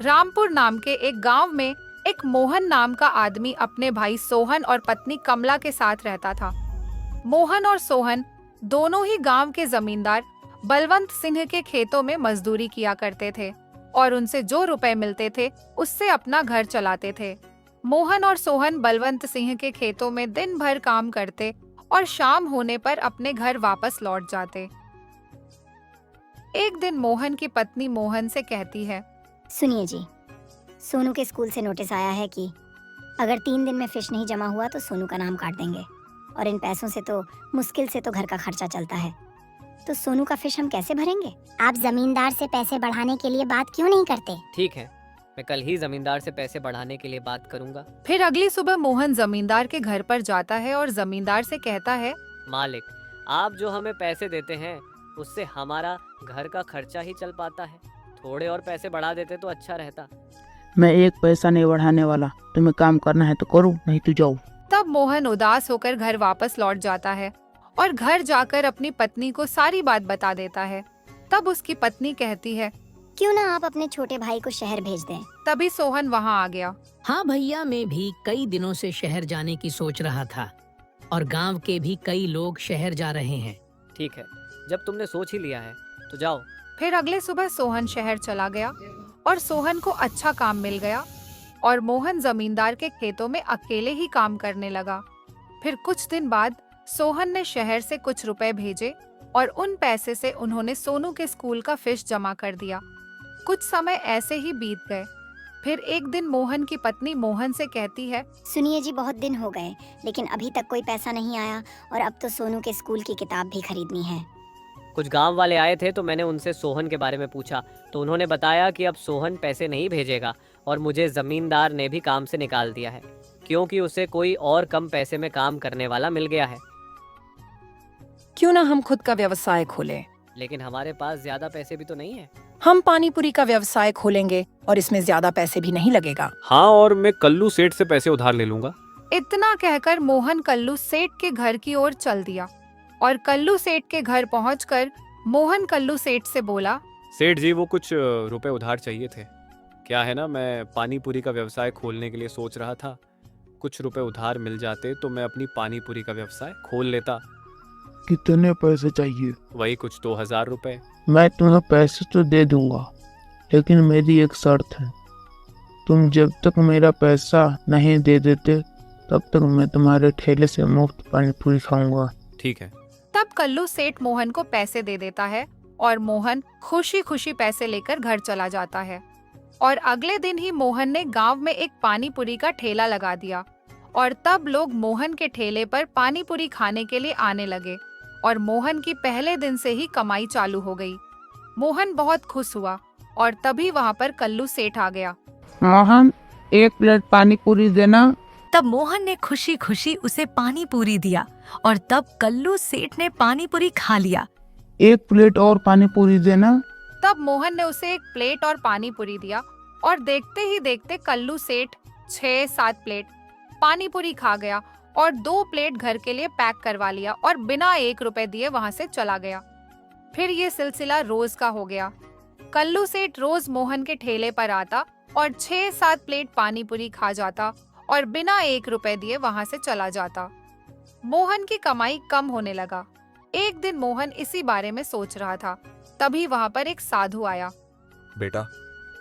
रामपुर नाम के एक गांव में एक मोहन नाम का आदमी अपने भाई सोहन और पत्नी कमला के साथ रहता था। मोहन और सोहन दोनों ही गांव के जमींदार बलवंत सिंह के खेतों में मजदूरी किया करते थे और उनसे जो रुपए मिलते थे उससे अपना घर चलाते थे। मोहन और सोहन बलवंत सिंह के खेतों में दिन भर काम करते और शाम होने पर अपने घर वापस लौट जाते। एक दिन मोहन की पत्नी मोहन से कहती है, सुनिए जी, सोनू के स्कूल से नोटिस आया है कि अगर 3 दिन में फिश नहीं जमा हुआ तो सोनू का नाम काट देंगे, और इन पैसों से तो मुश्किल से तो घर का खर्चा चलता है, तो सोनू का फिश हम कैसे भरेंगे? आप जमींदार से पैसे बढ़ाने के लिए बात क्यों नहीं करते? ठीक है, मैं कल ही जमींदार से पैसे बढ़ाने के लिए बात करूंगा। फिर अगली सुबह मोहन जमींदार के घर पर जाता है और जमींदार से कहता है, मालिक, आप जो हमें पैसे देते हैं उससे हमारा घर का खर्चा ही चल पाता है, थोड़े और पैसे बढ़ा देते तो अच्छा रहता। मैं एक पैसा नहीं बढ़ाने वाला, तुम्हें काम करना है तो करो, नहीं तो जाओ। तब मोहन उदास होकर घर वापस लौट जाता है और घर जाकर अपनी पत्नी को सारी बात बता देता है। तब उसकी पत्नी कहती है, क्यों ना आप अपने छोटे भाई को शहर भेज दें। तभी सोहन वहाँ आ गया। हाँ भैया, मैं भी कई दिनों से शहर जाने की सोच रहा था और गांव के भी कई लोग शहर जा रहे हैं। ठीक है, जब तुमने सोच ही लिया है तो जाओ। फिर अगले सुबह सोहन शहर चला गया और सोहन को अच्छा काम मिल गया और मोहन जमींदार के खेतों में अकेले ही काम करने लगा। फिर कुछ दिन बाद सोहन ने शहर से कुछ रुपए भेजे और उन पैसे से उन्होंने सोनू के स्कूल का फीस जमा कर दिया। कुछ समय ऐसे ही बीत गए। फिर एक दिन मोहन की पत्नी मोहन से कहती है, सुनिए जी, बहुत दिन हो गए लेकिन अभी तक कोई पैसा नहीं आया और अब तो सोनू के स्कूल की किताब भी खरीदनी है। कुछ गांव वाले आए थे तो मैंने उनसे सोहन के बारे में पूछा तो उन्होंने बताया कि अब सोहन पैसे नहीं भेजेगा और मुझे जमींदार ने भी काम से निकाल दिया है क्योंकि उसे कोई और कम पैसे में काम करने वाला मिल गया है। क्यों ना हम खुद का व्यवसाय खोलें? लेकिन हमारे पास ज्यादा पैसे भी तो नहीं है। हम पानीपुरी का व्यवसाय खोलेंगे और इसमें ज्यादा पैसे भी नहीं लगेगा। हाँ, और मैं कल्लू सेठ से पैसे उधार ले लूंगा। इतना कहकर मोहन कल्लू सेठ के घर की ओर चल दिया और कल्लू सेठ के घर पहुंचकर मोहन कल्लू सेठ से बोला, सेठ जी, वो कुछ रुपए उधार चाहिए थे। क्या है ना, मैं पानीपुरी का व्यवसाय खोलने के लिए सोच रहा था, कुछ रुपए उधार मिल जाते तो मैं अपनी पानीपुरी का व्यवसाय खोल लेता। कितने पैसे चाहिए? वही कुछ 2000 रुपए। मैं तुम्हें पैसे तो दे दूंगा, लेकिन मेरी एक शर्त है। तुम जब तक मेरा पैसा नहीं दे देते तब तक मैं तुम्हारे ठेले से मुफ्त पानीपुरी खाऊंगा। ठीक है। तब कल्लू सेठ मोहन को पैसे दे देता है और मोहन खुशी खुशी पैसे लेकर घर चला जाता है। और अगले दिन ही मोहन ने गांव में एक पानीपुरी का ठेला लगा दिया और तब लोग मोहन के ठेले पर पानीपुरी खाने के लिए आने लगे और मोहन की पहले दिन से ही कमाई चालू हो गई। मोहन बहुत खुश हुआ और तभी वहाँ पर कल्लू सेठ आ गया। मोहन, 1 प्लेट पानीपुरी देना। तब मोहन ने खुशी खुशी उसे पानी पूरी दिया और तब कल्लू सेठ ने पानी पूरी खा लिया। 1 प्लेट और पानीपुरी देना। तब मोहन ने उसे 1 प्लेट और पानी पूरी दिया और देखते ही देखते कल्लू सेठ 6-7 प्लेट पानी पूरी खा गया और 2 प्लेट घर के लिए पैक करवा लिया और बिना 1 रुपए दिए वहां से चला गया। फिर ये सिलसिला रोज का हो गया। कल्लू सेठ रोज मोहन के ठेले पर आता और 6-7 प्लेट पानी पूरी खा जाता और बिना 1 रुपए दिए वहां से चला जाता। मोहन की कमाई कम होने लगा। एक दिन मोहन इसी बारे में सोच रहा था, तभी वहां पर एक साधु आया। बेटा,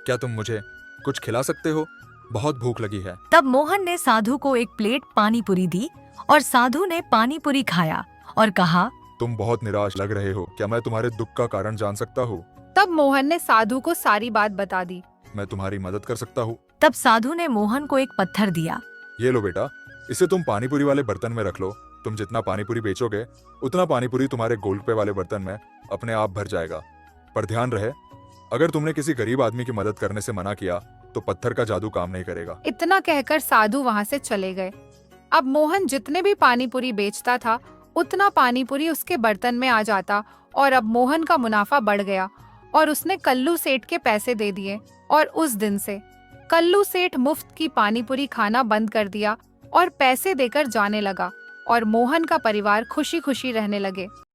क्या तुम मुझे कुछ खिला सकते हो? बहुत भूख लगी है। तब मोहन ने साधु को 1 प्लेट पानी पूरी दी और साधु ने पानी पूरी खाया और कहा, तुम बहुत निराश लग रहे हो, क्या मैं तुम्हारे दुख का कारण जान सकता हूँ? तब मोहन ने साधु को सारी बात बता दी। मैं तुम्हारी मदद कर सकता हूँ। तब साधु ने मोहन को एक पत्थर दिया। ये लो बेटा, इसे तुम पानीपुरी वाले बर्तन में रख लो। तुम जितना पानीपुरी बेचोगे उतना पानीपुरी तुम्हारे गोलगप्पे वाले बर्तन में अपने आप भर जाएगा। पर ध्यान रहे, अगर तुमने किसी गरीब आदमी की मदद करने से मना किया तो पत्थर का जादू काम नहीं करेगा। इतना कहकर साधु वहाँ से चले गए। अब मोहन जितने भी पानीपुरी बेचता था उतना पानीपुरी उसके बर्तन में आ जाता और अब मोहन का मुनाफा बढ़ गया और उसने कल्लू सेठ के पैसे दे दिए और उस दिन से कल्लू सेठ मुफ्त की पानीपुरी खाना बंद कर दिया और पैसे देकर जाने लगा और मोहन का परिवार खुशी खुशी रहने लगे।